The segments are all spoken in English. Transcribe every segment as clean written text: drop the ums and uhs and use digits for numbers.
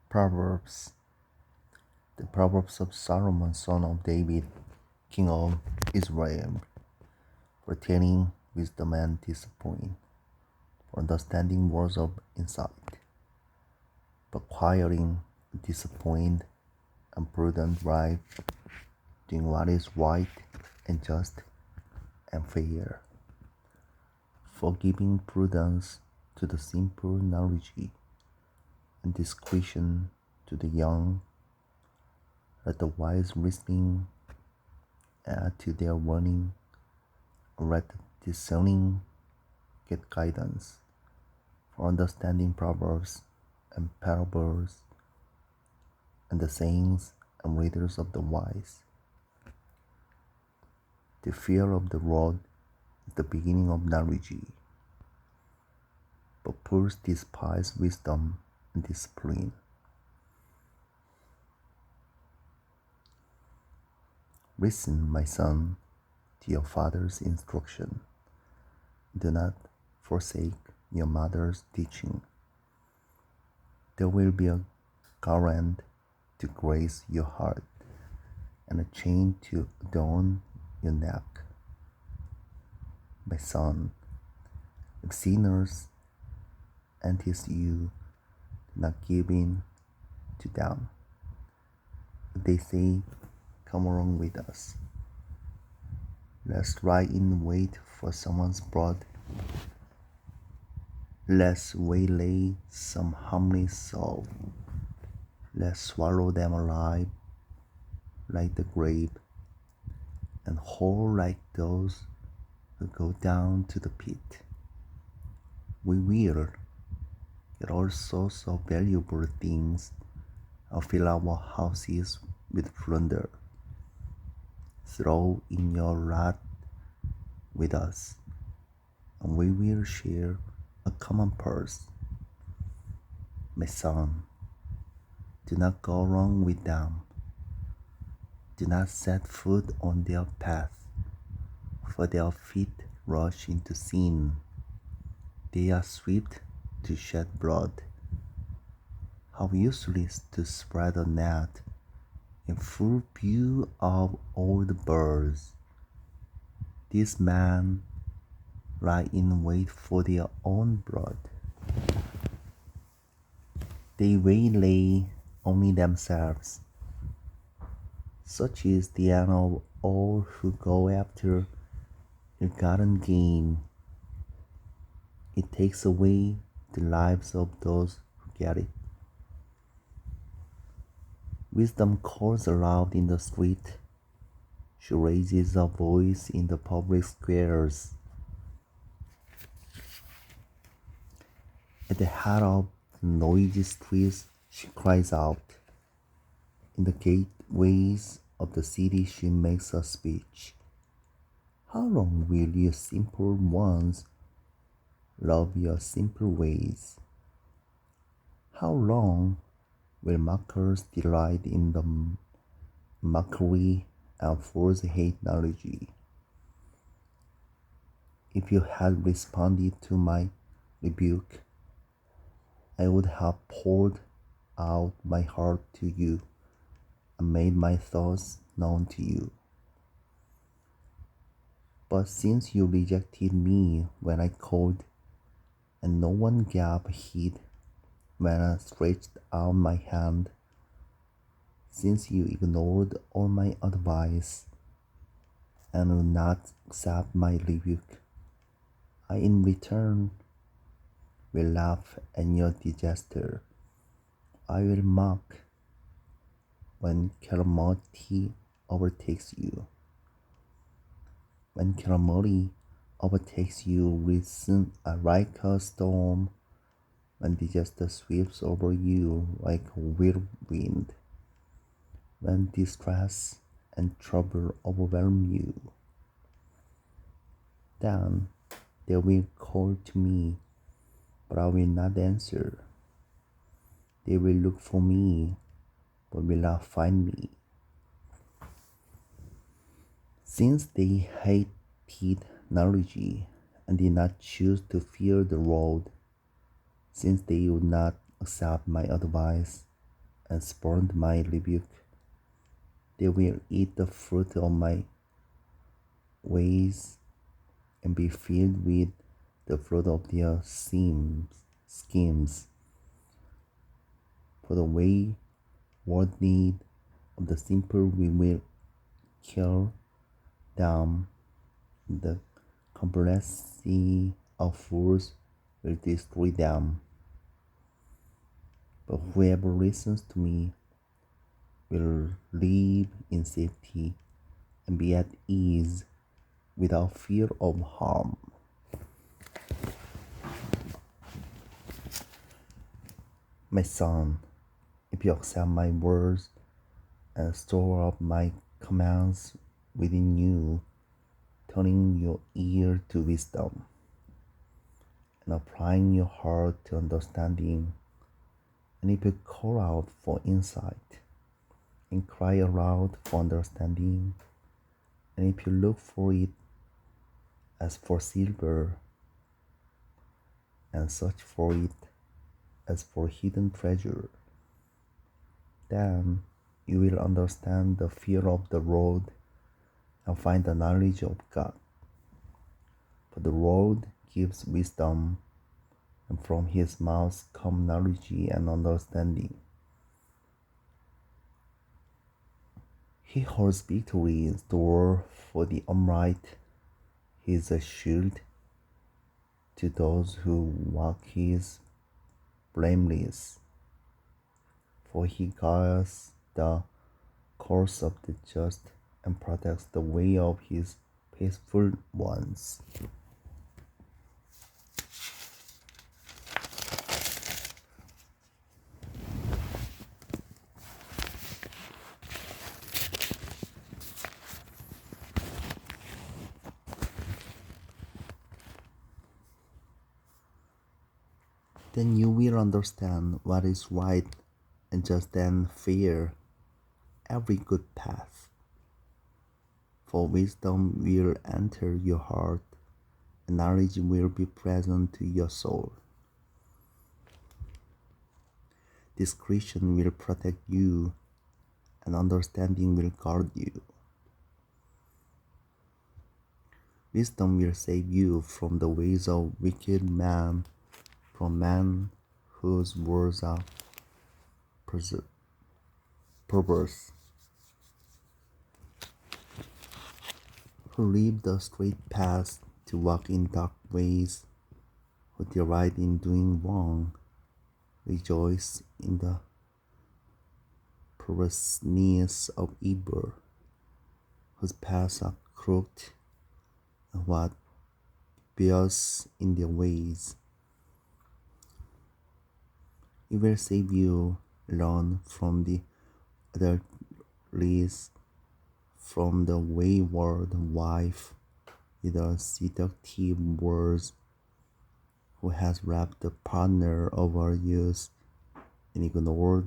Proverbs. The Proverbs of Solomon, son of David, king of Israel, pertaining wisdom and discipline, for understanding words of insight, but acquiring discipline and prudent right, doing what is right and just and fair, for giving prudence to the simple knowledge, and discretion to the young. Let the wise listening add to their learning, and let the discerning get guidance, for understanding proverbs and parables, and the sayings and readers of the wise. The fear of the Lord is the beginning of knowledge, but fools despise wisdom and discipline. Listen, my son, to your father's instruction. Do not forsake your mother's teaching. There will be a garland to grace your heart, and a chain to adorn your neck. My son, if sinners entice you, do not give in to them. If they say, "Come along with us, let's lie in wait for someone's blood. Let's waylay some harmless soul. Let's swallow them alive like the grave, and whole like those who go down to the pit. We will get all sorts of valuable things and fill our houses with plunder. Throw in your lot with us, and we will share a common purse. My son, do not go wrong with them. Do not set foot on their path, for their feet rush into sin. They are swift to shed blood. How useless to spread a net in full view of all the birds. These men lie in wait for their own blood. They waylay only themselves. Such is the end of all who go after ill-gotten gain. It takes away the lives of those who get it. Wisdom calls aloud in the street. She raises her voice in the public squares. At the head of the noisy streets, she cries out. In the gateways of the city, she makes a speech. How long will you simple ones love your simple ways? How long will mockers delight in the mockery and fools hate knowledge? If you had responded to my rebuke, I would have poured out my heart to you and made my thoughts known to you. But since you rejected me when I called, and no one gave heed when I stretched out my hand, since you ignored all my advice and would not accept my rebuke, I in return will laugh at your disaster. I will mock when calamity overtakes you. When calamity overtakes you, listen like a storm. When disaster sweeps over you like a whirlwind. When distress and trouble overwhelm you, then they will call to me, but I will not answer. They will look for me, but will not find me. Since they hated knowledge and did not choose to fear the Lord, since they would not accept my advice and spurned my rebuke. They will eat the fruit of my ways and be filled with the fruit of their schemes. For the wayward need of the simple we will kill them. The complacency of fools will destroy them. But whoever listens to me will live in safety and be at ease without fear of harm. My son, if you accept my words and store up my commands within you, turning your ear to wisdom and applying your heart to understanding, and if you call out for insight and cry aloud for understanding, and if you look for it as for silver and search for it as for hidden treasure, then you will understand the fear of the Lord and find the knowledge of God. For the Lord gives wisdom, and from his mouth come knowledge and understanding. He holds victory in store for the upright. He is a shield to those who walk his blameless. For he guards the course of the just and protects the way of his faithful ones. Then you will understand what is right and just and fair, every good path. For wisdom will enter your heart, and knowledge will be present to your soul. Discretion will protect you, and understanding will guard you. Wisdom will save you from the ways of wicked man, from men whose words are perverse, who leave the straight path to walk in dark ways, who delight in doing wrong, rejoice in the perverseness of evil, whose paths are crooked, and what bears in their ways. It will save you alone from the adulteress, from the wayward wife with her seductive words, who has wrapped the partner of her youth and ignored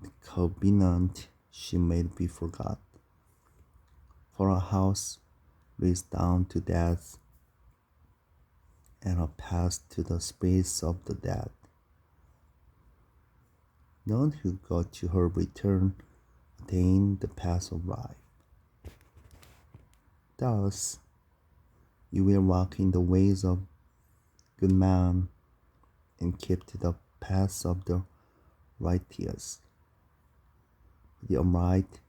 the covenant she made before God. For a house leads down to death, and a path to the space of the dead. None who go to her return attain the path of life. Thus, you will walk in the ways of good men and keep to the paths of the righteous. The upright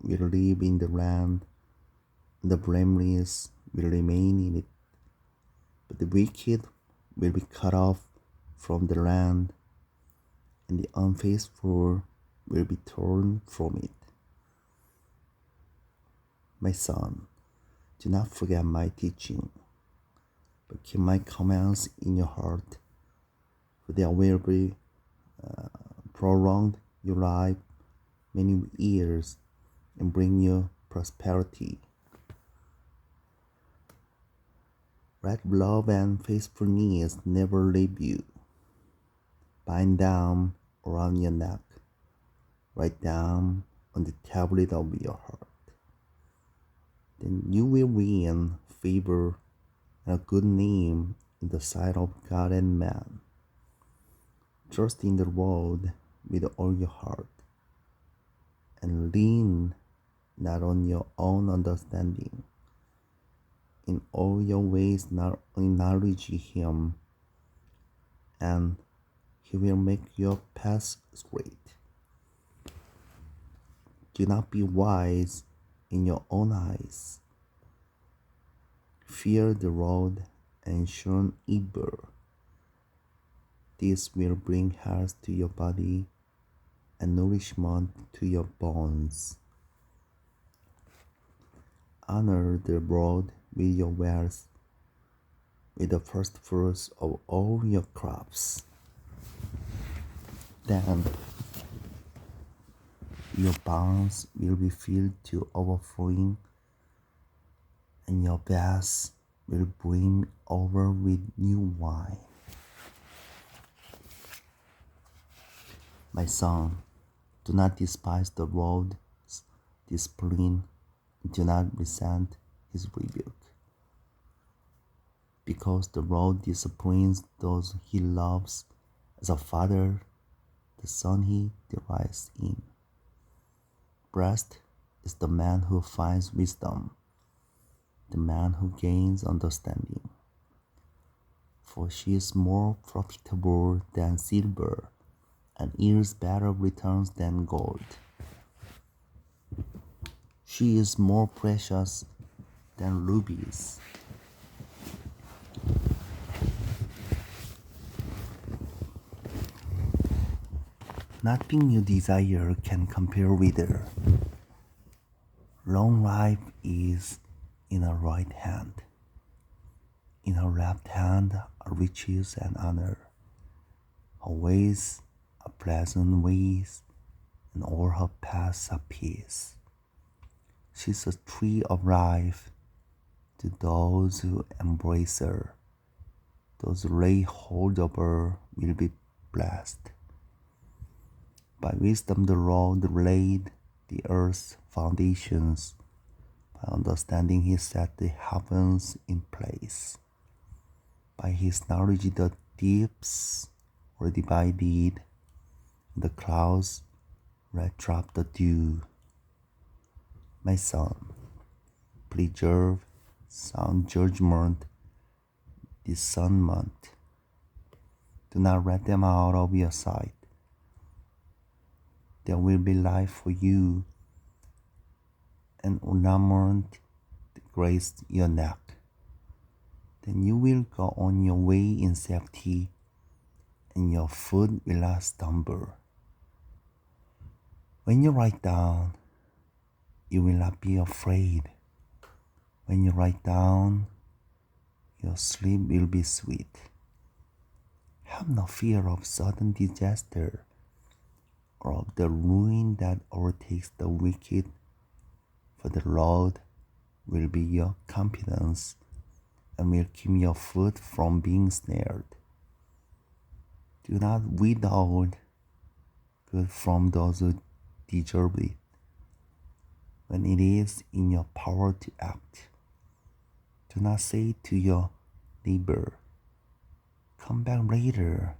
will live in the land, and the blameless will remain in it. But the wicked will be cut off from the land, and the unfaithful will be torn from it. My son, do not forget my teaching, but keep my commands in your heart, for they will be prolonged your life many years and bring you prosperity. Let love and faithfulness never leave you. Bind them around your neck. Write them on the tablet of your heart. Then you will win favor and a good name in the sight of God and man. Trust in the Lord with all your heart, and lean not on your own understanding. In all your ways acknowledge Him, and He will make your path straight. Do not be wise in your own eyes. Fear the Lord and shun evil. This will bring health to your body and nourishment to your bones. Honor the Lord with your wealth, with the first fruits of all your crops. Then your barns will be filled to overflowing, and your vats will brim over with new wine. My son, do not despise the Lord's discipline. Do not resent His rebuke. Because the Lord disciplines those He loves, as a father the son He delights in. Blessed is the man who finds wisdom, the man who gains understanding. For she is more profitable than silver, and yields better returns than gold. She is more precious than rubies. Nothing you desire can compare with her. Long life is in her right hand. In her left hand are riches and honor. Her ways are pleasant ways, and all her paths are peace. She is a tree of life to those who embrace her. Those who lay hold of her will be blessed. By wisdom the Lord laid the earth's foundations. By understanding He set the heavens in place. By His knowledge the deeps were divided, and the clouds let drop the dew. My son, preserve sound judgment, discernment. Do not let them out of your sight. There will be life for you, and ornament to grace your neck. Then you will go on your way in safety, and your foot will not stumble. When you lie down, you will not be afraid. When you lie down, your sleep will be sweet. Have no fear of sudden disaster, or of the ruin that overtakes the wicked, for the Lord will be your confidence and will keep your foot from being snared. Do not withhold good from those who deserve it, when it is in your power to act. Do not say to your neighbor, "Come back later,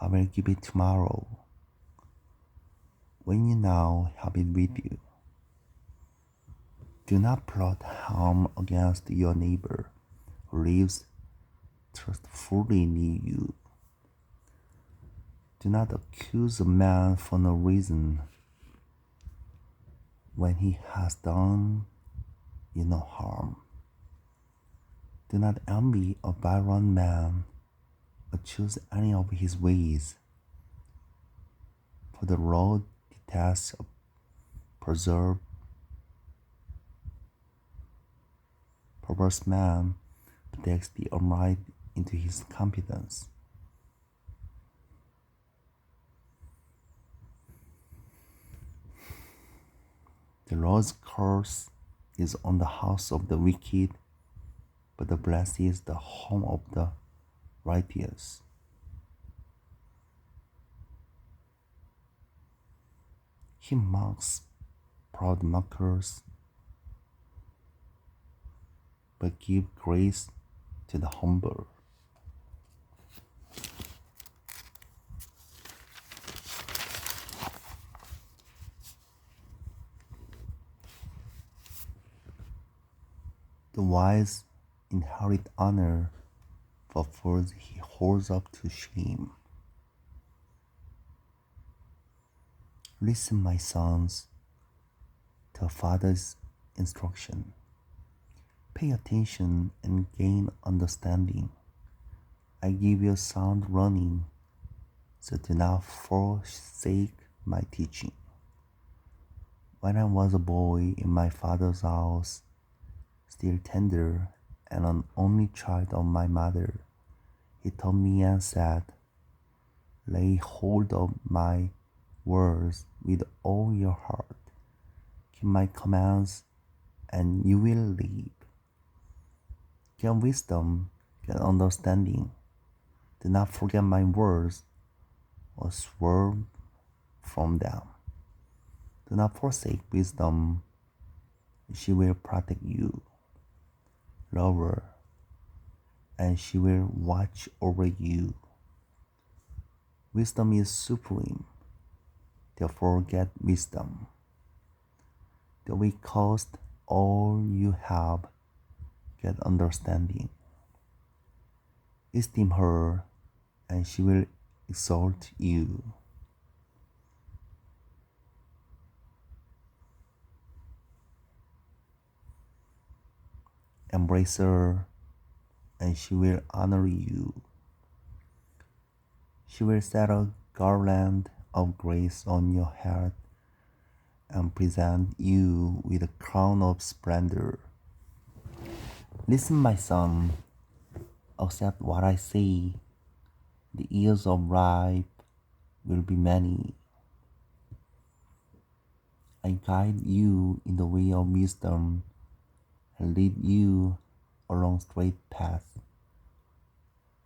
I will give it tomorrow," when you now have it with you. Do not plot harm against your neighbor who lives trustfully near you. Do not accuse a man for no reason when he has done you no harm. Do not envy a violent man or choose any of his ways, for the Lord detests a perverse man, but takes the upright into his confidence. The Lord's curse is on the house of the wicked, but the blessed is the home of the righteous. He mocks proud mockers, but gives grace to the humble. The wise inherit honor, but fools he holds up to shame. Listen, my sons, to a father's instruction. Pay attention and gain understanding. I give you sound learning, so do not forsake my teaching. When I was a boy in my father's house, still tender and an only child of my mother, he taught me and said, lay hold of my words with all your heart. Keep my commands, and you will live. Get wisdom, get understanding. Do not forget my words or swerve from them. Do not forsake wisdom. She will protect you. Love her, and she will watch over you. Wisdom is supreme. Therefore get wisdom. That will cost all you have. Get understanding. Esteem her, and she will exalt you. Embrace her, and she will honor you. She will set a garland of grace on your head and present you with a crown of splendor. Listen, my son, accept what I say. The years of life will be many. I guide you in the way of wisdom and lead you along straight paths.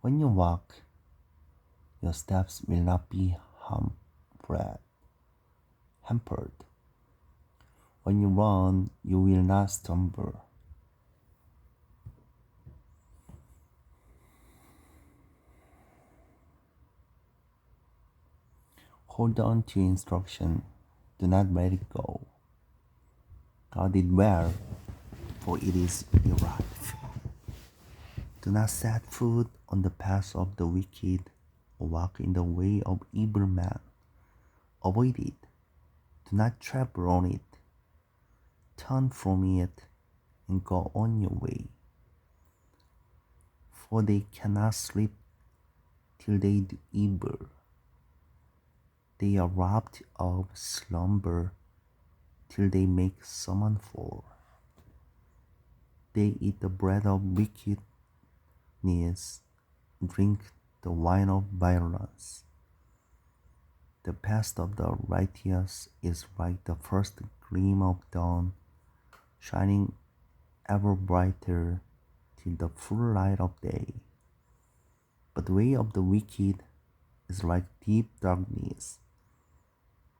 When you walk, your steps will not be hampered. When you run, you will not stumble. Hold on to instruction. Do not let it go. Guard it well, for it is your life. Do not set foot on the path of the wicked or walk in the way of evil men. Avoid it. Do not trample on it. Turn from it and go on your way. For they cannot sleep till they do evil. They are robbed of slumber till they make someone fall. They eat the bread of wickedness, drink the wine of violence. The path of the righteous is like the first gleam of dawn, shining ever brighter till the full light of day. But the way of the wicked is like deep darkness.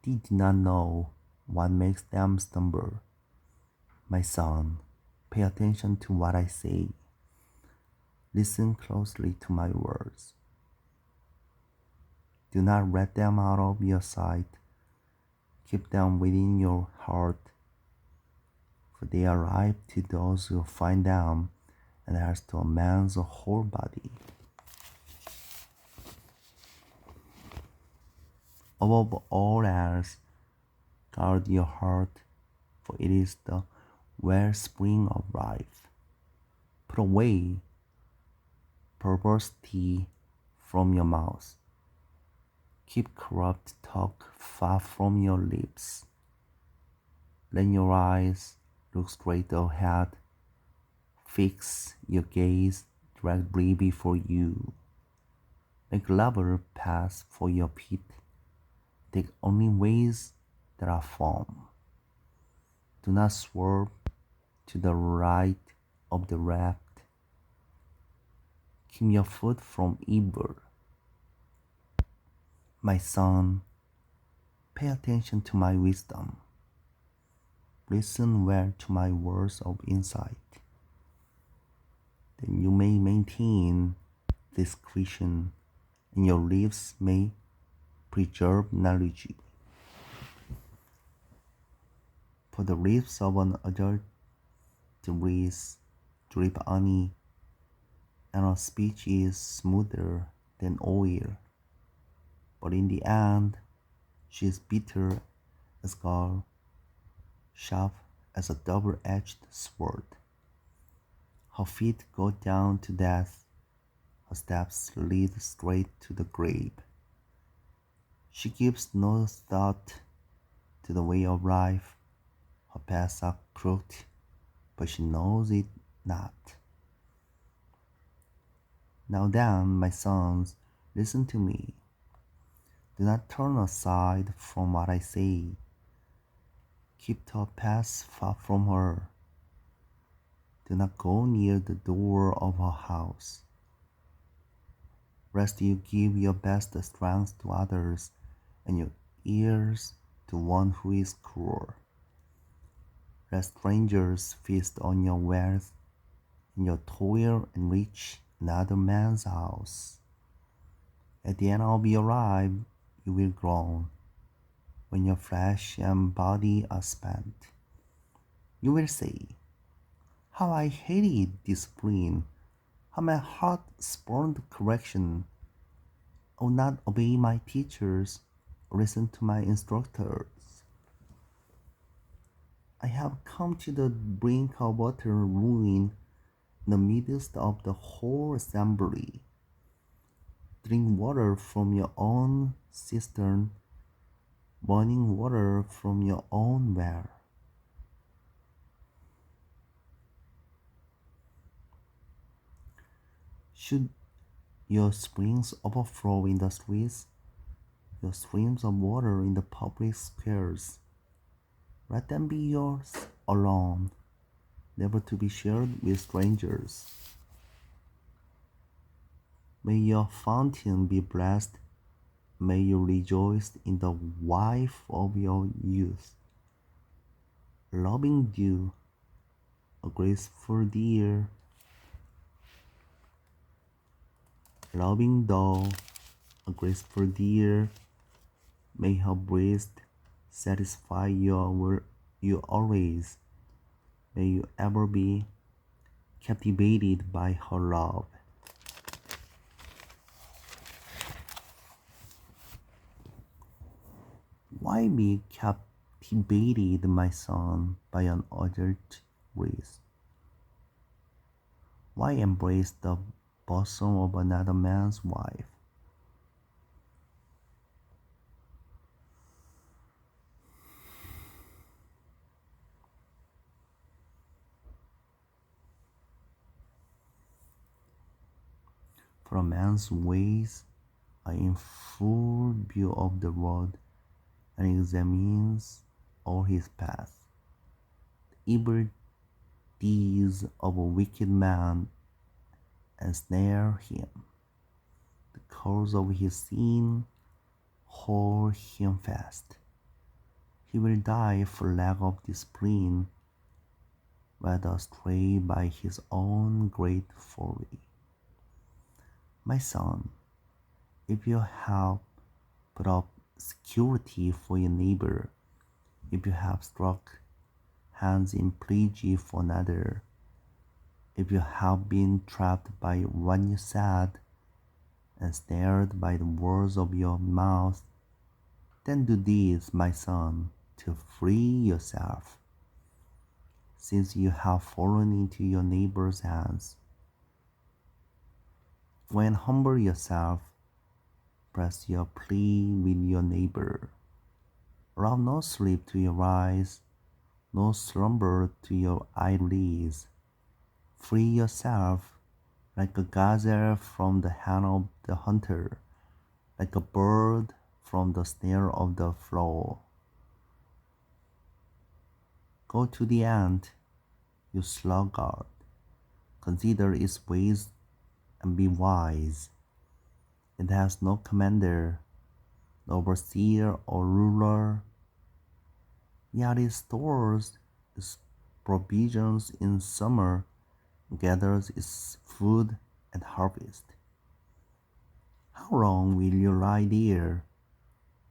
They do not know what makes them stumble. My son, pay attention to what I say. Listen closely to my words. Do not let them out of your sight. Keep them within your heart, for they are life to those who find them, and health to a man's whole body. Above all else, guard your heart, for it is the wellspring of life. Put away perversity from your mouth. Keep corrupt talk far from your lips. Let your eyes look straight ahead. Fix your gaze directly before you. Make level paths for your feet. Take only ways that are firm. Do not swerve to the right or the left. Keep your foot from evil. My son, pay attention to my wisdom. Listen well to my words of insight. Then you may maintain discretion, and your lips may preserve knowledge. For the lips of an adulteress drip honey, and her speech is smoother than oil. But in the end, she is bitter as gall, sharp as a double-edged sword. Her feet go down to death, her steps lead straight to the grave. She gives no thought to the way of life. Her paths are crooked, but she knows it not. Now then, my sons, listen to me. Do not turn aside from what I say. Keep your paths far from her. Do not go near the door of her house, lest you give your best strength to others and your ears to one who is cruel. Let strangers feast on your wealth, and your toil enrich another man's house. At the end of your life, you will groan. When your flesh and body are spent, you will say, how I hated discipline, how my heart spurned correction. I will not obey my teachers or listen to my instructors. I have come to the brink of utter ruin in the midst of the whole assembly. Drink water from your own cistern, burning water from your own well. Should your springs overflow in the streets, your streams of water in the public squares, let them be yours alone, never to be shared with strangers. May your fountain be blessed. May you rejoice in the wife of your youth. Loving dew, a graceful deer, loving dove, a graceful deer, may her breast satisfy you always. May you ever be captivated by her love. Why be captivated, my son, by an adult race? Why embrace the bosom of another man's wife? For a man's ways are in full view of the road, and examines all his paths. The evil deeds of a wicked man ensnare him. The cause of his sin hold him fast. He will die for lack of discipline, led astray by his own great folly. My son, if you have put up security for your neighbor, if you have struck hands in pledge for another, if you have been trapped by what you said and snared by the words of your mouth, then do this, my son, to free yourself, since you have fallen into your neighbor's hands. When humble yourself, press your plea with your neighbor. Allow no sleep to your eyes, no slumber to your eyelids. Free yourself like a gazelle from the hand of the hunter, like a bird from the snare of the fowler. Go to the ant, you sluggard. Consider its ways and be wise. It has no commander, no overseer or ruler, yet it stores its provisions in summer, gathers its food at harvest. How long will you lie there,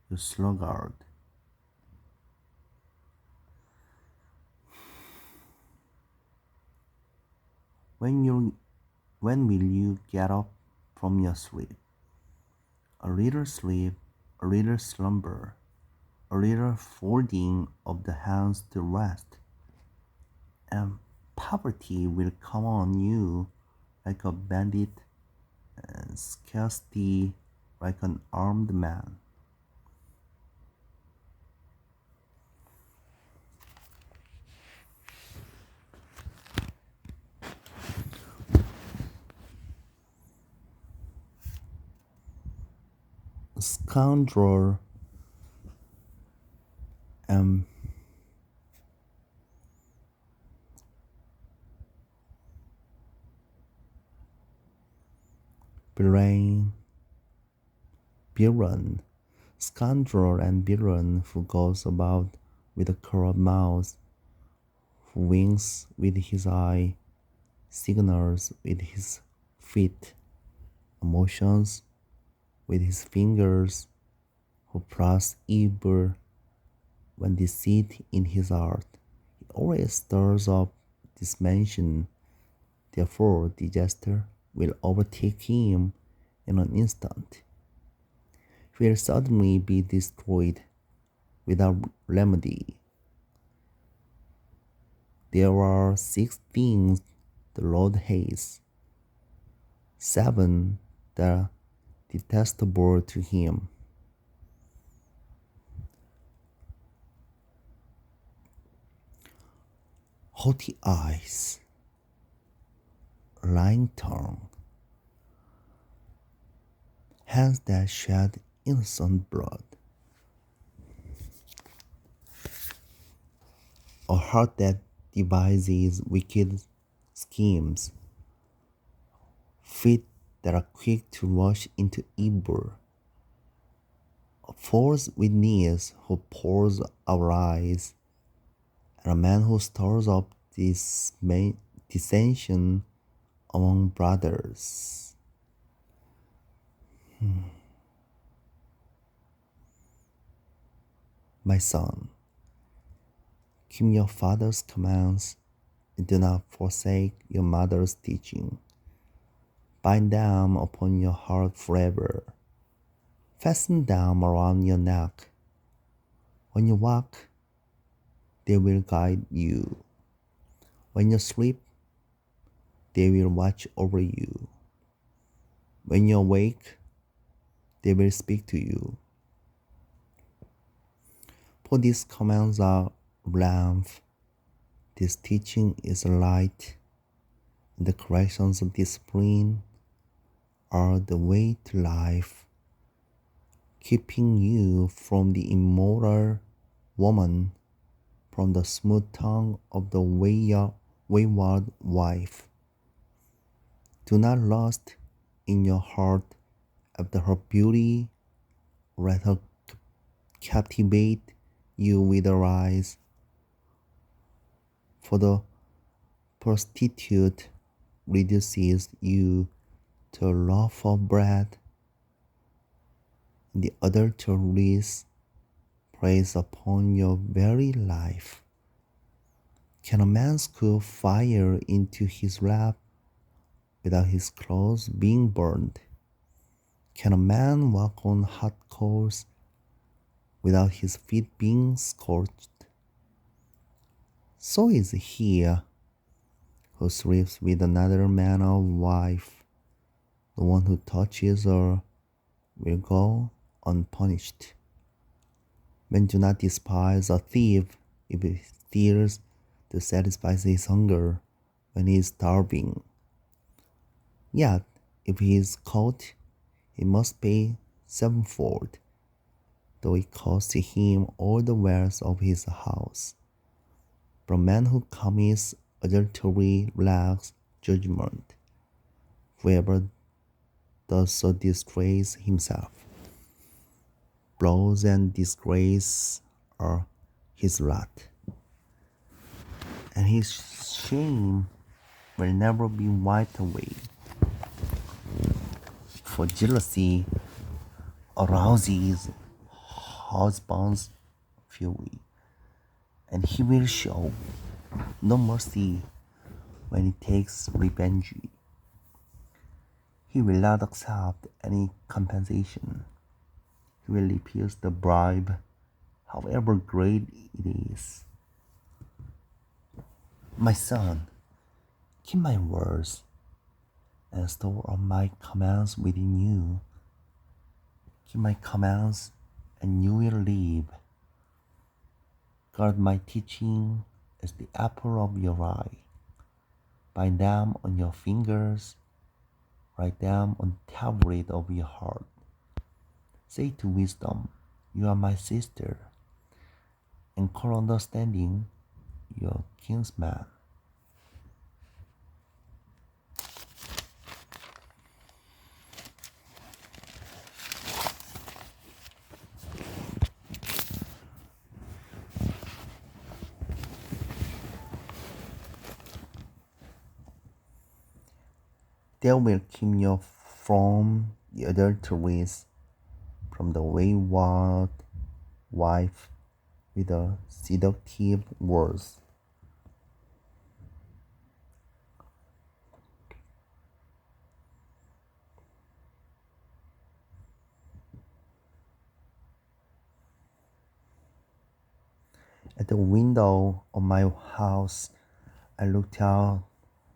you sluggard? When will you get up from your sleep? A little sleep, a little slumber, a little folding of the hands to rest, and poverty will come on you like a bandit and scarcity like an armed man. A scoundrel and villain, scoundrel and villain who goes about with a corrupt mouth, who winks with his eye, signals with his feet, emotions with his fingers, who plots evil when deceit in his heart. He always stirs up dissension, therefore disaster will overtake him in an instant. He will suddenly be destroyed without remedy. There are 6 things the Lord hates, 7 that are detestable to him: haughty eyes, lying tongue, hands that shed innocent blood, a heart that devises wicked schemes, feet that are quick to rush into evil, a false witness who pours out lies, and a man who stirs up dissension among brothers. My son, keep your father's commands and do not forsake your mother's teaching. Bind them upon your heart forever. Fasten them around your neck. When you walk, they will guide you. When you sleep, they will watch over you. When you awake, they will speak to you. For these commands are lamp, this teaching is a light, and the corrections of discipline are the way to life, keeping you from the immoral woman, from the smooth tongue of the wayward wife. Do not lust in your heart after her beauty, let her captivate you with her eyes. For the prostitute reduces you to a loaf of bread, and the adulteress preys upon your very life. Can a man scoop fire into his lap without his clothes being burned? Can a man walk on hot coals without his feet being scorched? So is he who sleeps with another man's wife. The one who touches her will go unpunished. Men do not despise a thief if he steals to satisfy his hunger when he is starving. Yet, if he is caught, he must pay sevenfold, though it costs him all the wealth of his house. But a man who commits adultery lacks judgment. Whoever does so disgraces himself. Blows and disgrace are his lot, and his shame will never be wiped away. For jealousy arouses husband's fury, and he will show no mercy when he takes revenge. He will not accept any compensation. He will refuse the bribe, however great it is. My son, keep my words and store all my commands within you. Keep my commands and you will live. Guard my teaching as the apple of your eye. Bind them on your fingers. Write them on the tablet of your heart. Say to wisdom, you are my sister, and call understanding your kinsman. They will keep you from the adulteries, from the wayward wife with the seductive words. At the window of my house, I looked out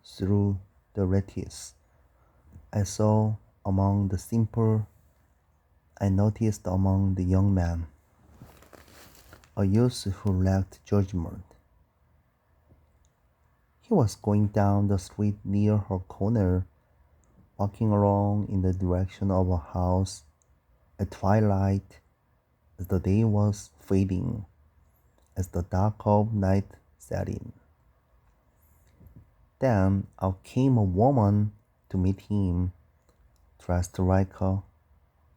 through the lattice. I saw among the simple, I noticed among the young men, a youth who lacked judgment. He was going down the street near her corner, walking along in the direction of her house at twilight as the day was fading, as the dark of night set in. Then out came a woman to meet him, dressed like a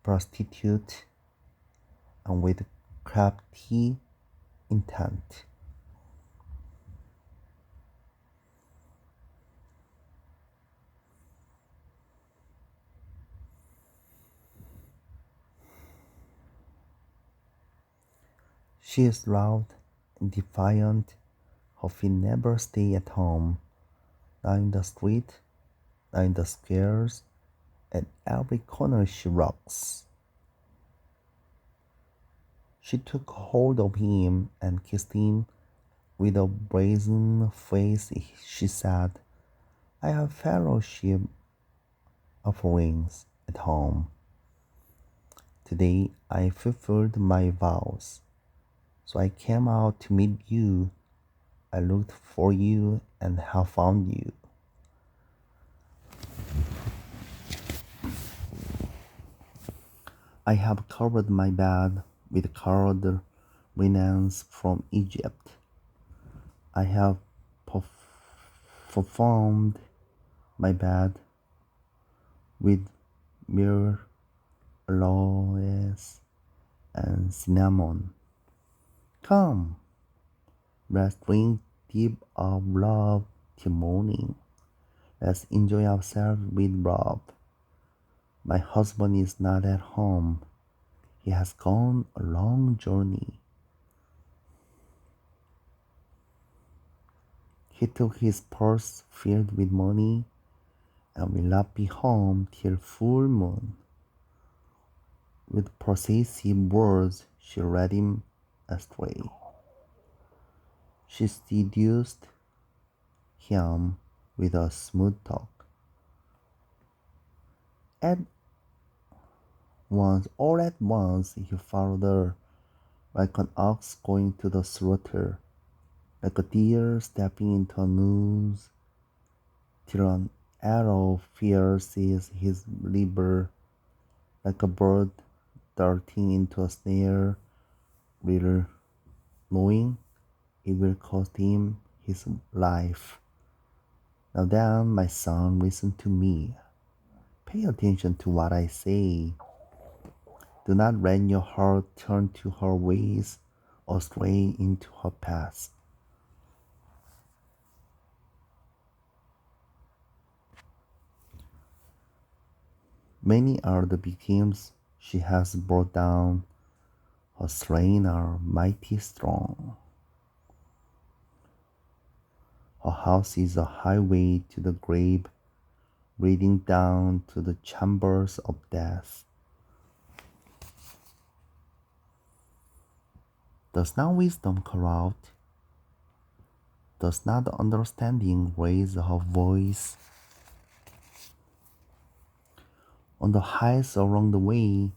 prostitute and with crafty intent. She is loud and defiant. Her feet never stay at home, not in the street, not in the squares. At every corner she rocks. She took hold of him and kissed him. With a brazen face she said, I have fellowship offerings at home. Today I fulfilled my vows. So I came out to meet you. I looked for you and have found you. I have covered my bed with colored linens from Egypt. I have performed my bed with myrrh, aloes, and cinnamon. Come, let's drink deep of love till morning. Let's enjoy ourselves with love. My husband is not at home. He has gone a long journey. He took his purse filled with money and will not be home till full moon. With persuasive words, she led him astray. She seduced him with a smooth talk. All at once, he followed her like an ox going to the slaughter, like a deer stepping into a noose, till an arrow pierces his liver, like a bird darting into a snare, little knowing it will cost him his life. Now then, my son, listen to me. Pay attention to what I say. Do not let your heart turn to her ways or stray into her paths. Many are the victims she has brought down. Her slain are mighty strong. Her house is a highway to the grave, leading down to the chambers of death. Does not wisdom cry out? Does not understanding raise her voice? On the heights along the way,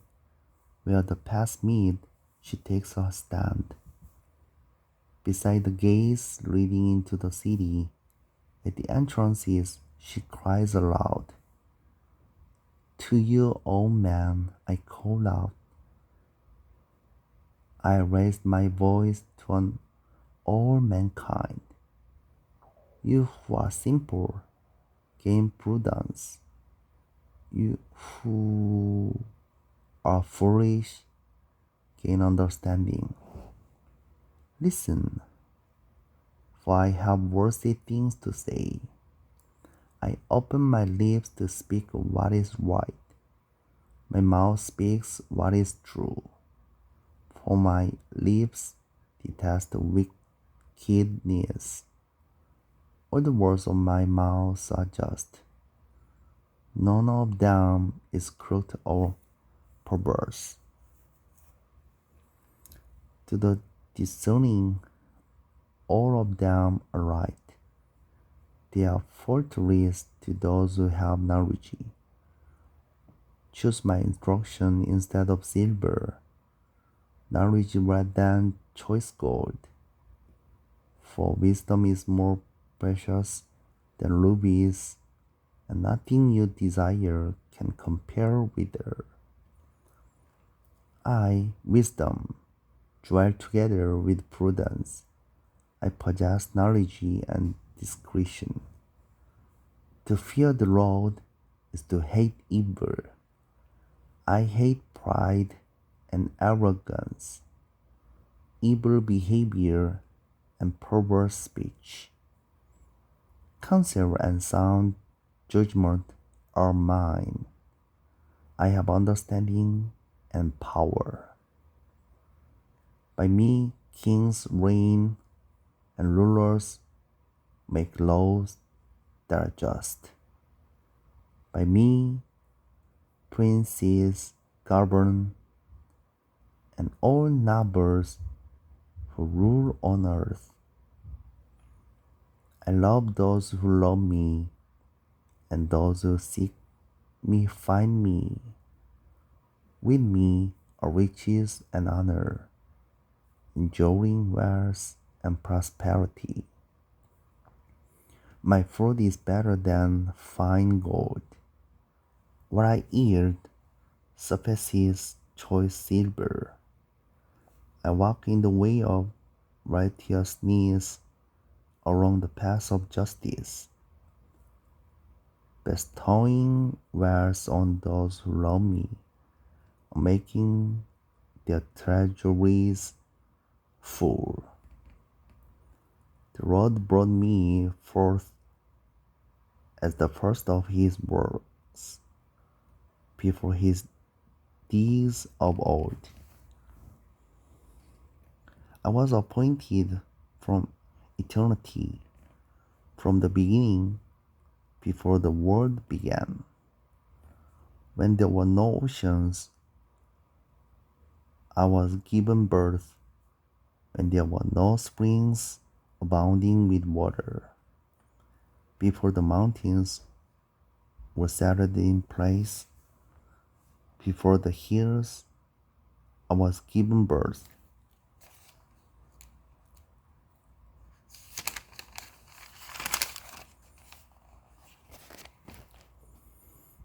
where the paths meet, she takes her stand. Beside the gates leading into the city, at the entrances, she cries aloud. To you, O man, I call out. I raised my voice to all mankind. You who are simple, gain prudence. You who are foolish, gain understanding. Listen, for I have worthy things to say. I open my lips to speak what is right. My mouth speaks what is true. For my lips detest wickedness. All the words of my mouth are just. None of them is crooked or perverse. To the discerning, all of them are right. They are fortress to those who have knowledge. Choose my instruction instead of silver, knowledge rather than choice gold. For wisdom is more precious than rubies, and nothing you desire can compare with her. I, wisdom, dwell together with prudence. I possess knowledge and discretion. To fear the Lord is to hate evil. I hate pride and arrogance, evil behavior and perverse speech. Counsel and sound judgment are mine. I have understanding and power. By me, kings reign and rulers make laws that are just. By me, princes govern and all nobles who rule on earth. I love those who love me, and those who seek me find me. With me are riches and honor, enduring wealth and prosperity. My food is better than fine gold. What I eat surpasses choice silver. I walk in the way of righteousness along the path of justice, bestowing wealth on those who love me, making their treasuries full. The Lord brought me forth as the first of his works, before his deeds of old. I was appointed from eternity, from the beginning, before the world began. When there were no oceans, I was given birth. When there were no springs abounding with water, before the mountains were settled in place, before the hills, I was given birth.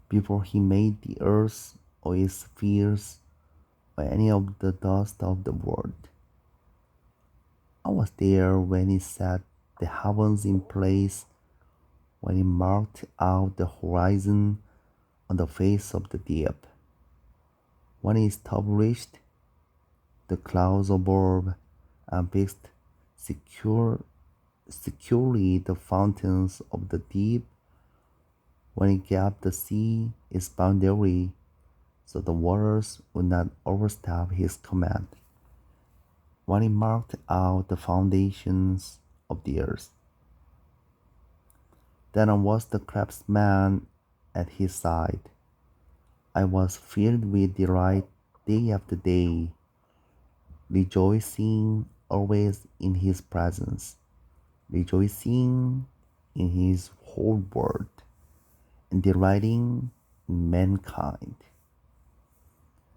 Before he made the earth or its spheres or any of the dust of the world. I was there when he set the heavens in place, when he marked out the horizon on the face of the deep, when he established the clouds above and fixed securely the fountains of the deep, when he gave the sea its boundary, so the waters would not overstep his command, when he marked out the foundations of the earth. Then was the craftsman at his side. I was filled with delight day after day, rejoicing always in his presence, rejoicing in his whole world, and delighting in mankind.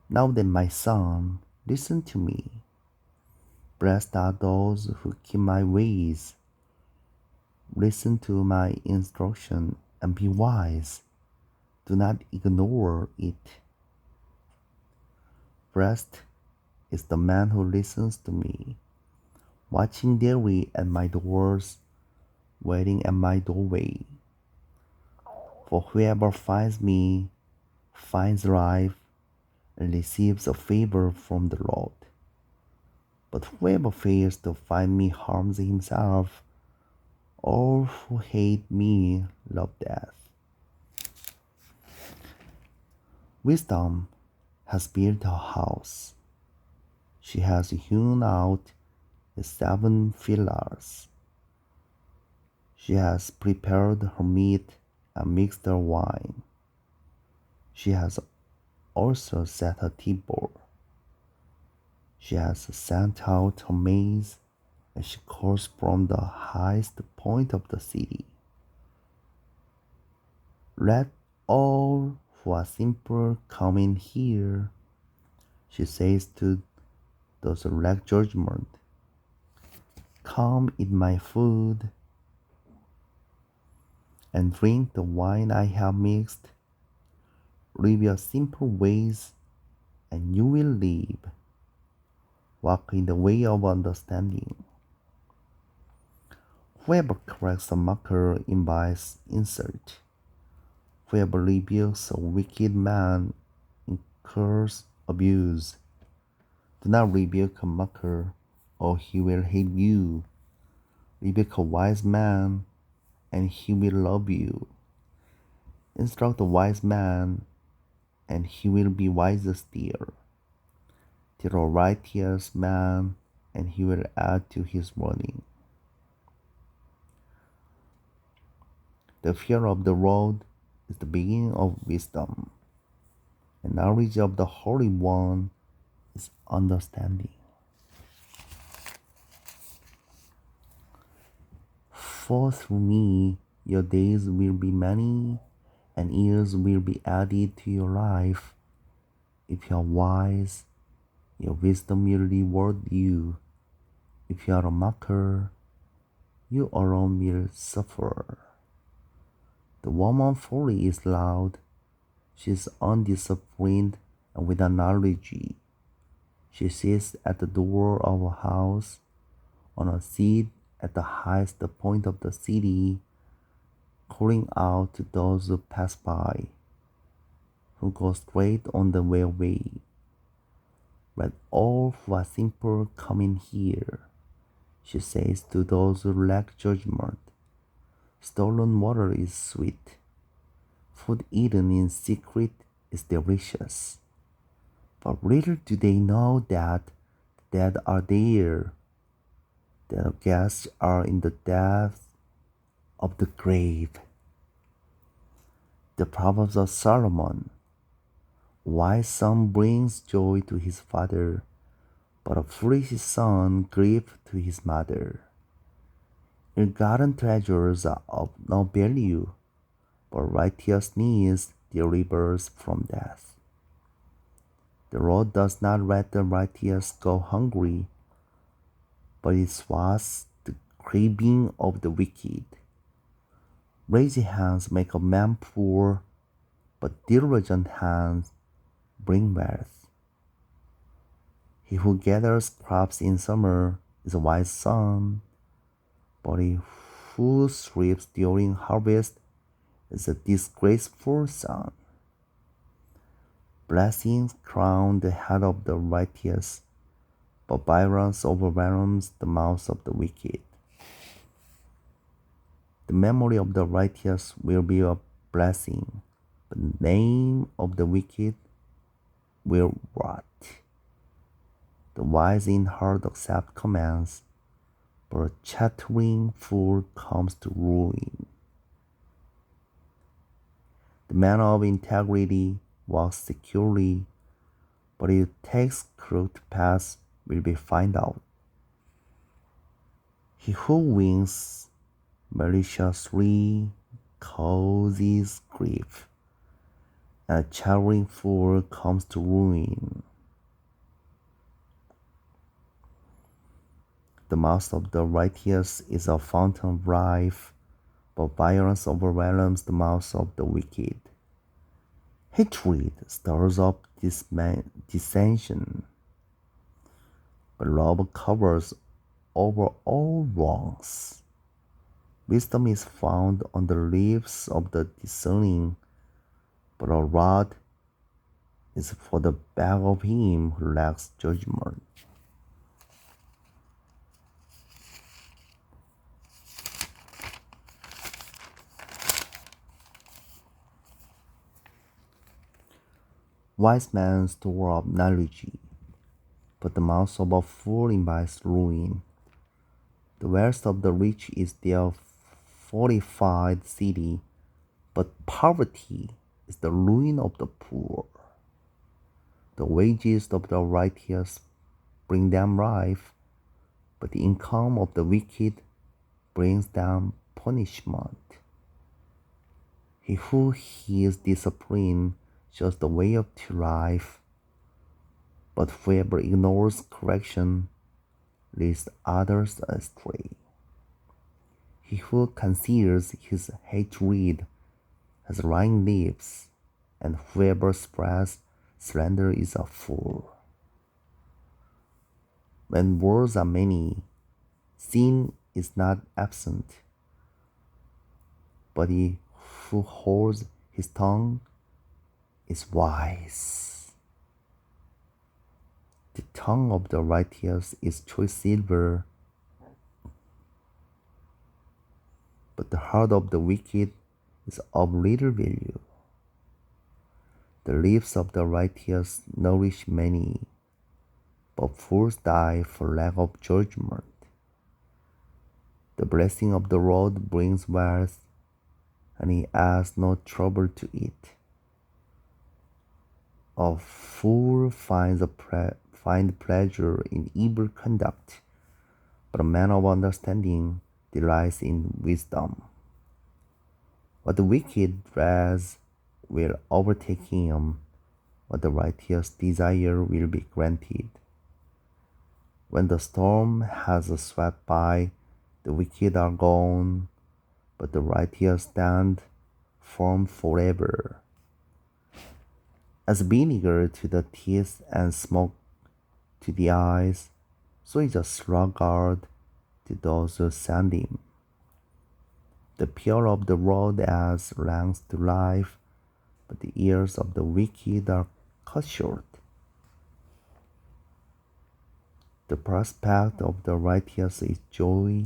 Now then, my son, listen to me. Blessed are those who keep my ways. Listen to my instruction and be wise. Do not ignore it. Blessed is the man who listens to me, watching daily at my doors, waiting at my doorway. For whoever finds me finds life and receives a favor from the Lord. But whoever fails to find me harms himself. All who hate me love death. Wisdom has built her house. She has hewn out the 7 pillars. She has prepared her meat and mixed her wine. She has also set her table. She has sent out her maids, and she calls from the highest point of the city. Let all who are simple come in here, she says to those who lack judgment. Come eat my food and drink the wine I have mixed. Live your simple ways, and you will live. Walk in the way of understanding. Whoever corrects a mocker invites insult. Whoever rebukes a wicked man incurs abuse. Do not rebuke a mocker, or he will hate you. Rebuke a wise man, and he will love you. Instruct a wise man, and he will be wiser still. Tell a righteous man, and he will add to his learning. The fear of the Lord is the beginning of wisdom, and knowledge of the Holy One is understanding. For through me your days will be many, and years will be added to your life. If you are wise, your wisdom will reward you. If you are a mocker, you alone will suffer. The woman folly is loud. She is undisciplined and without knowledge. She sits at the door of a house, on a seat at the highest point of the city, calling out to those who pass by, who go straight on the railway. Let all who are simple come in here, she says to those who lack judgment. Stolen water is sweet. Food eaten in secret is delicious. But little do they know that the dead are there, that the guests are in the depths of the grave. The Proverbs of Solomon. A wise son brings joy to his father, but a foolish son grief to his mother. Ill-gotten treasures are of no value, but righteousness delivers from death. The Lord does not let the righteous go hungry, but it swats the craving of the wicked. Lazy hands make a man poor, but diligent hands bring wealth. He who gathers crops in summer is a wise son, but he who sleeps during harvest is a disgraceful son. Blessings crown the head of the righteous, but violence overwhelms the mouth of the wicked. The memory of the righteous will be a blessing, but the name of the wicked will rot. The wise in heart accept commands, but a chattering fool comes to ruin. The man of integrity walks securely, but if takes crooked paths will be found out. He who wins maliciously causes grief, and a chattering fool comes to ruin. The mouth of the righteous is a fountain of life, but violence overwhelms the mouth of the wicked. Hatred stirs up dissension, but love covers over all wrongs. Wisdom is found on the lips of the discerning, but a rod is for the back of him who lacks judgment. Wise men store up knowledge, but the mouth of a fool invites ruin. The wealth of the rich is their fortified city, but poverty is the ruin of the poor. The wages of the righteous bring them life, but the income of the wicked brings them punishment. He who heeds discipline shows the way to life, but whoever ignores correction leads others astray. He who conceals his hatred has lying lips, and whoever spreads slander is a fool. When words are many, sin is not absent, but he who holds his tongue is wise. The tongue of the righteous is choice silver, but the heart of the wicked is of little value. The lips of the righteous nourish many, but fools die for lack of judgment. The blessing of the Lord brings wealth, and he adds no trouble to it. A fool finds pleasure in evil conduct, but a man of understanding delights in wisdom. What the wicked dreads will overtake him, what the righteous desire will be granted. When the storm has swept by, the wicked are gone, but the righteous stand firm forever. As vinegar to the teeth and smoke to the eyes, so is a sluggard to those who send him. The pure of the Lord adds length to life, but the years of the wicked are cut short. The prospect of the righteous is joy,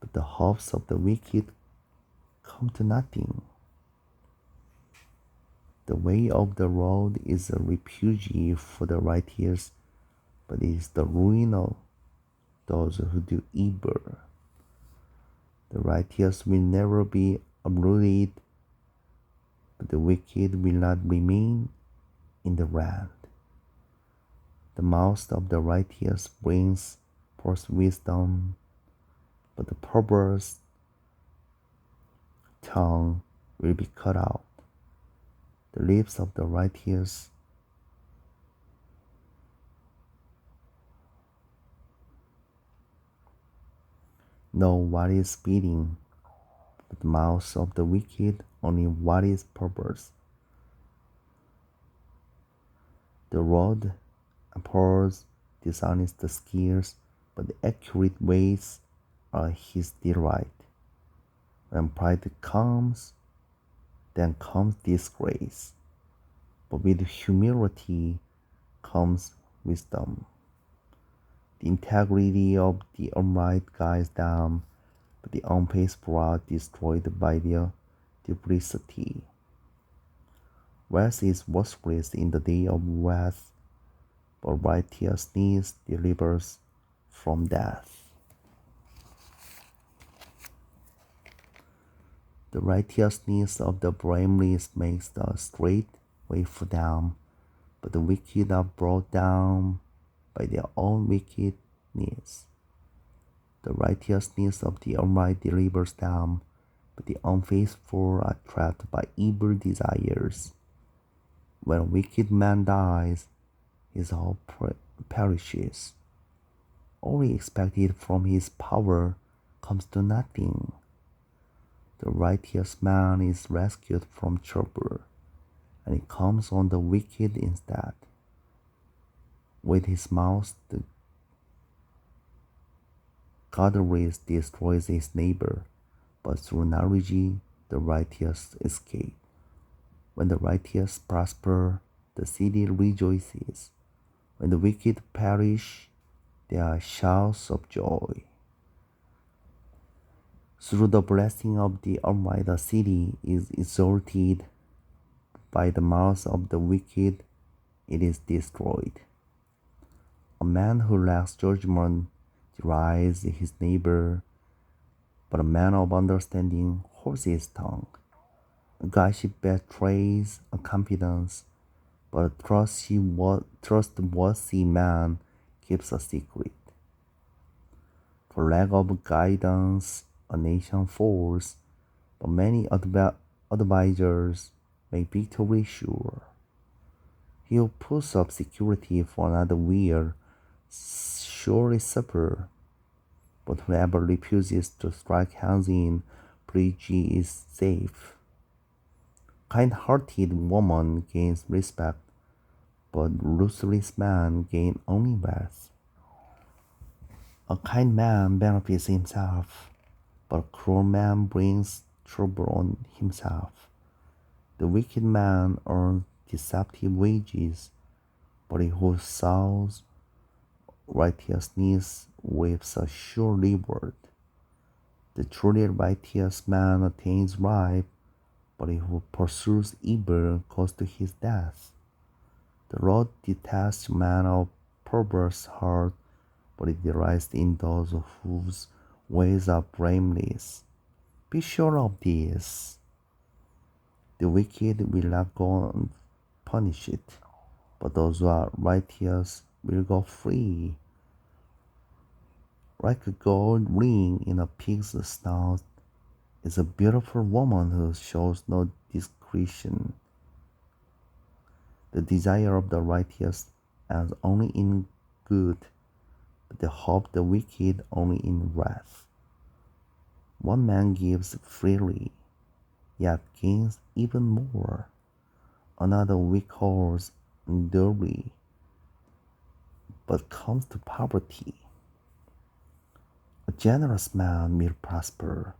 but the hopes of the wicked come to nothing. The way of the Lord is a refuge for the righteous, but it is the ruin of those who do evil. The righteous will never be uprooted, but the wicked will not remain in the land. The mouth of the righteous brings forth wisdom, but the perverse tongue will be cut out. The lips of the righteous know what is fitting, but the mouth of the wicked only what is perverse. The rod abhors dishonest skills, but the accurate ways are his delight. When pride comes, then comes disgrace, but with humility comes wisdom. The integrity of the upright guides them, but the unfaithful are destroyed by their duplicity. Wealth is worthless in the day of wrath, but righteousness delivers from death. The righteousness of the blameless makes the straight way for them, but the wicked are brought down by their own wickedness. The righteousness of the upright delivers them, but the unfaithful are trapped by evil desires. When a wicked man dies, his hope perishes. All he expected from his power comes to nothing. The righteous man is rescued from trouble, and he comes on the wicked instead. With his mouth, the godless destroys his neighbor, but through knowledge the righteous escape. When the righteous prosper, the city rejoices. When the wicked perish, there are shouts of joy. Through the blessing of the upright, the city is exalted. By the mouth of the wicked, it is destroyed. A man who lacks judgment derides his neighbor, but a man of understanding holds his tongue. A gossip betrays a confidence, but a trustworthy man keeps a secret. For lack of guidance, a nation falls, but many advisors make victory sure. He who puts up security for another will surely suffer, but whoever refuses to strike hands in breach is safe. Kind-hearted woman gains respect, but ruthless man gains only wealth. A kind man benefits himself, but a cruel man brings trouble on himself. The wicked man earns deceptive wages, but he who sows righteousness reaps a sure reward. The truly righteous man attains life, but he who pursues evil goes to his death. The Lord detests man of perverse heart, but he delights in those whose ways are blameless. Be sure of this: the wicked will not go unpunished, but those who are righteous will go free. Like a gold ring in a pig's snout is a beautiful woman who shows no discretion. The desire of the righteous ends only in good, but the hope of the wicked only in wrath. One man gives freely, yet gains even more. Another withholds duly, but comes to poverty. A generous man will prosper.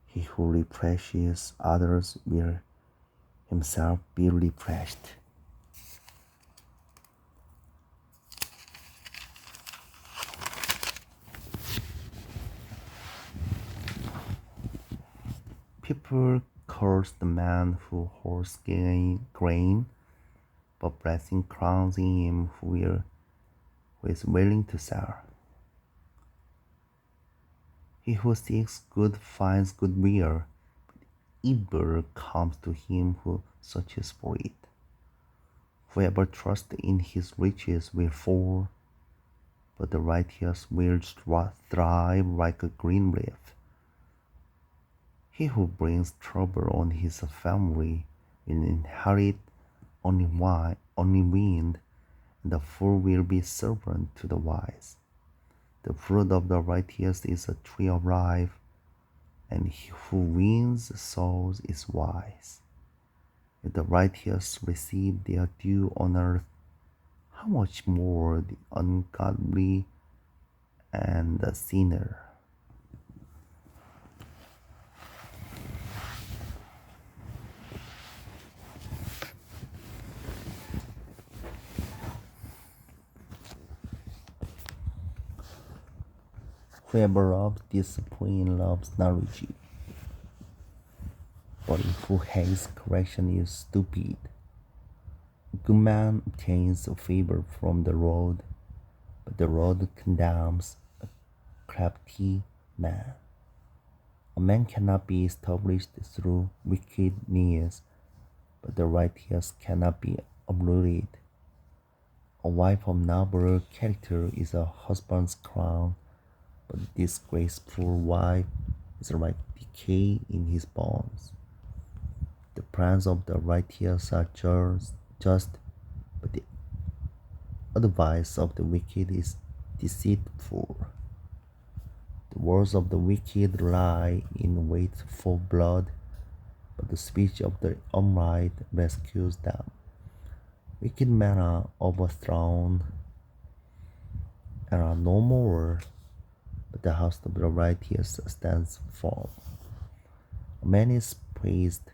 He who refreshes others will himself be refreshed. People curse the man who hoards grain, but blessing crowns him who is willing to sell. He who seeks good finds goodwill, but evil comes to him who searches for it. Whoever trusts in his riches will fall, but the righteous will thrive like a green leaf. He who brings trouble on his family will inherit only wind, and the fool will be servant to the wise. The fruit of the righteous is a tree of life, and he who wins souls is wise. If the righteous receive their due on earth, how much more the ungodly and the sinner? Whoever loves discipline loves knowledge, but he who hates correction is stupid. A good man obtains favor from the Lord, but the Lord condemns a crafty man. A man cannot be established through wickedness, but the righteous cannot be uprooted. A wife of noble character is a husband's crown, but a disgraceful wife is like decay in his bones. The plans of the righteous are just, but the advice of the wicked is deceitful. The words of the wicked lie in wait for blood, but the speech of the upright rescues them. Wicked men are overthrown and are no more, but the house of the righteous stands firm. A man is praised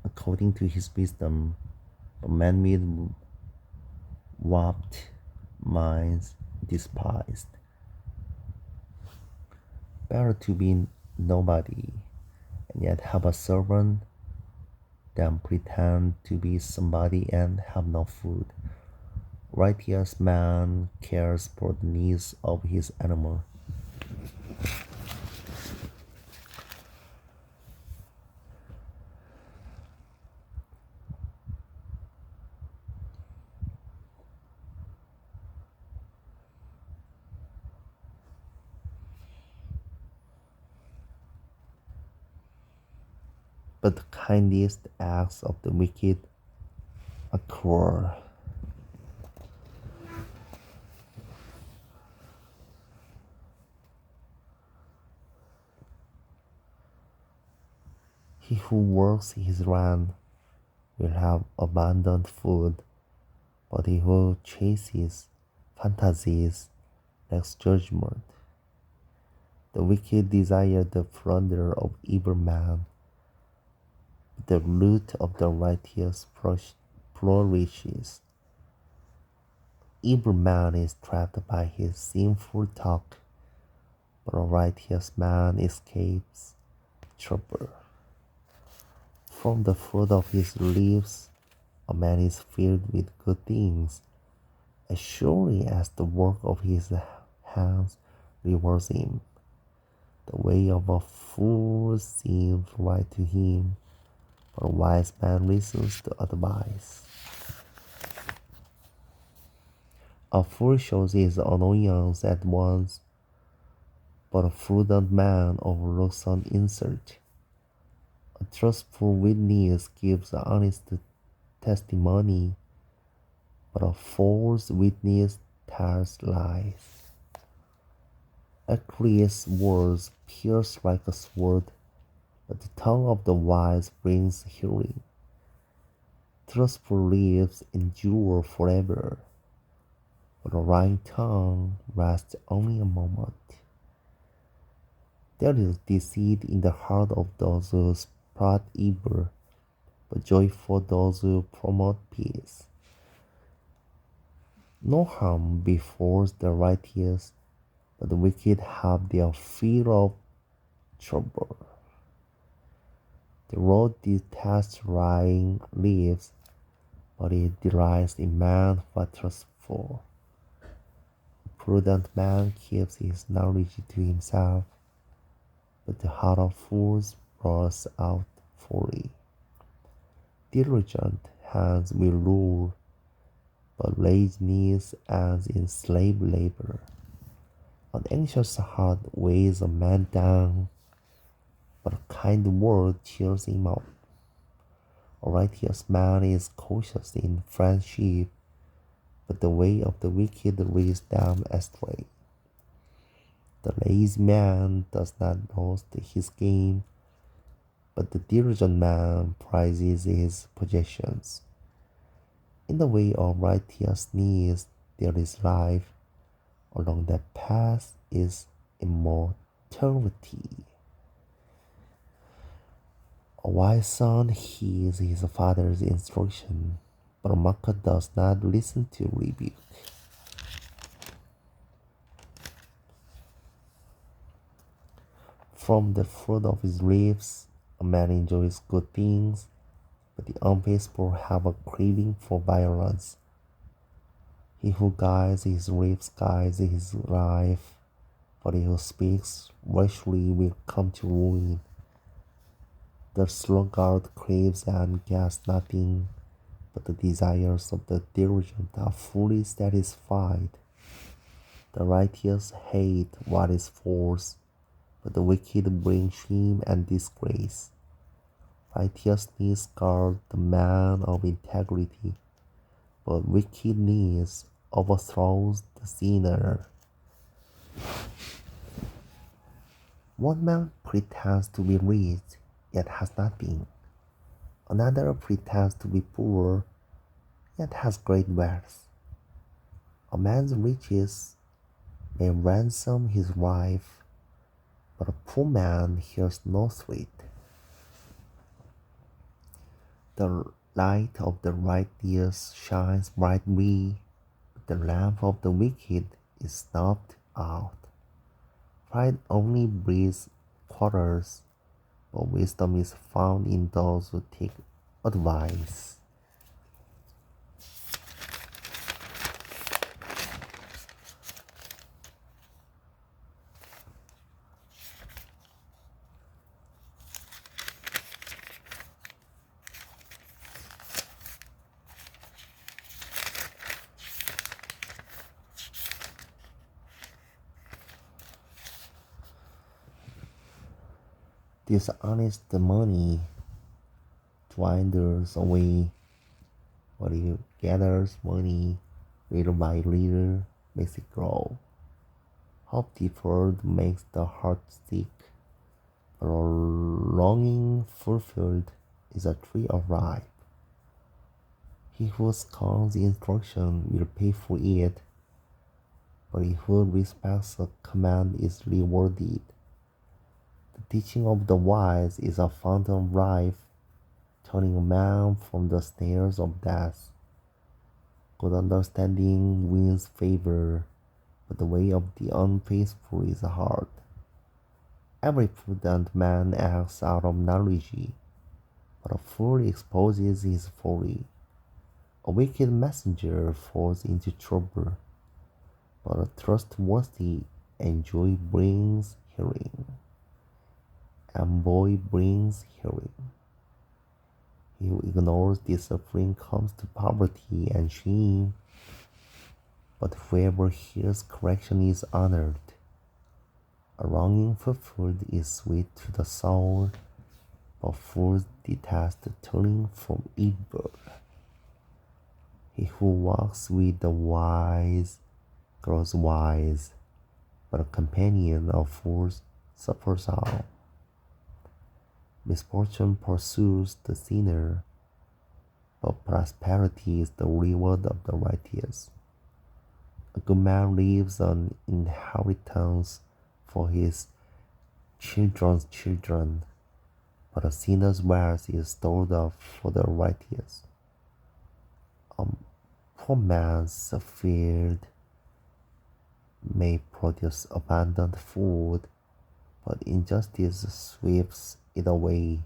according to his wisdom, but men with warped minds despised. Better to be nobody and yet have a servant than pretend to be somebody and have no food. Righteous man cares for the needs of his animal. But the kindest acts of the wicked are cruel. He who works his land will have abundant food, but he who chases fantasies lacks judgment. The wicked desire the plunder of evil men, but the root of the righteous flourishes. Evil man is trapped by his sinful talk, but a righteous man escapes trouble. From the fruit of his lips, a man is filled with good things, as surely as the work of his hands rewards him. The way of a fool seems right to him, but a wise man listens to advice. A fool shows his annoyance at once, but a prudent man overlooks an insult. A trustful witness gives honest testimony, but a false witness tells lies. Accurate words pierce like a sword, but the tongue of the wise brings healing. Trustful lips endure forever, but a lying tongue lasts only a moment. There is deceit in the heart of those who spread evil, but joy for those who promote peace. No harm befalls the righteous, but the wicked have their fear of trouble. The Lord detests lying lips, but he delights in men who are trustful. A prudent man keeps his knowledge to himself, but the heart of fools roars out folly. Diligent hands will rule, but laziness ends in slave labor. An anxious heart weighs a man down, but a kind word cheers him up. A righteous man is cautious in friendship, but the way of the wicked leads them astray. The lazy man does not roast his game, but the diligent man prizes his possessions. In the way of righteousness there is life, along that path is immortality. A wise son heeds his father's instruction, but a mocker does not listen to rebuke. From the fruit of his lips, a man enjoys good things, but the unfaithful have a craving for violence. He who guides his lips guides his life, but he who speaks rashly will come to ruin. The sluggard craves and gets nothing, but the desires of the diligent are fully satisfied. The righteous hate what is false, but the wicked bring shame and disgrace. Righteousness guards the man of integrity, but wickedness overthrows the sinner. One man pretends to be rich, yet has nothing. Another pretends to be poor, yet has great wealth. A man's riches may ransom his life, but a poor man hears no threat. The light of the righteous shines brightly, but the lamp of the wicked is snuffed out. Pride only breeds quarrels, but wisdom is found in those who take advice. Dishonest money dwindles away, but it gathers money little by little makes it grow. Hope deferred makes the heart sick, but a longing fulfilled is a tree of life. He who scorns instruction will pay for it, but he who respects a command is rewarded. The teaching of the wise is a fountain of life, turning a man from the snares of death. Good understanding wins favor, but the way of the unfaithful is hard. Every prudent man acts out of knowledge, but a fool exposes his folly. A wicked messenger falls into trouble, but a trustworthy envoy brings healing. Envoy brings healing. He who ignores discipline comes to poverty and shame, but whoever hears correction is honored. A longing fulfilled is sweet to the soul, but fools detest turning from evil. He who walks with the wise grows wise, but a companion of fools suffers harm. Misfortune pursues the sinner, but prosperity is the reward of the righteous. A good man leaves an inheritance for his children's children, but a sinner's wealth is stored up for the righteous. A poor man's field may produce abundant food, but injustice sweeps it away.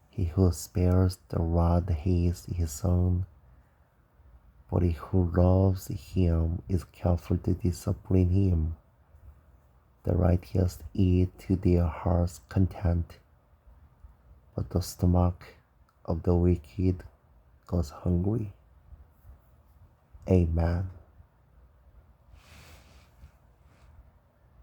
He who spares the rod hates his son, but he who loves him is careful to discipline him. The righteous eat to their heart's content, but the stomach of the wicked goes hungry. Amen.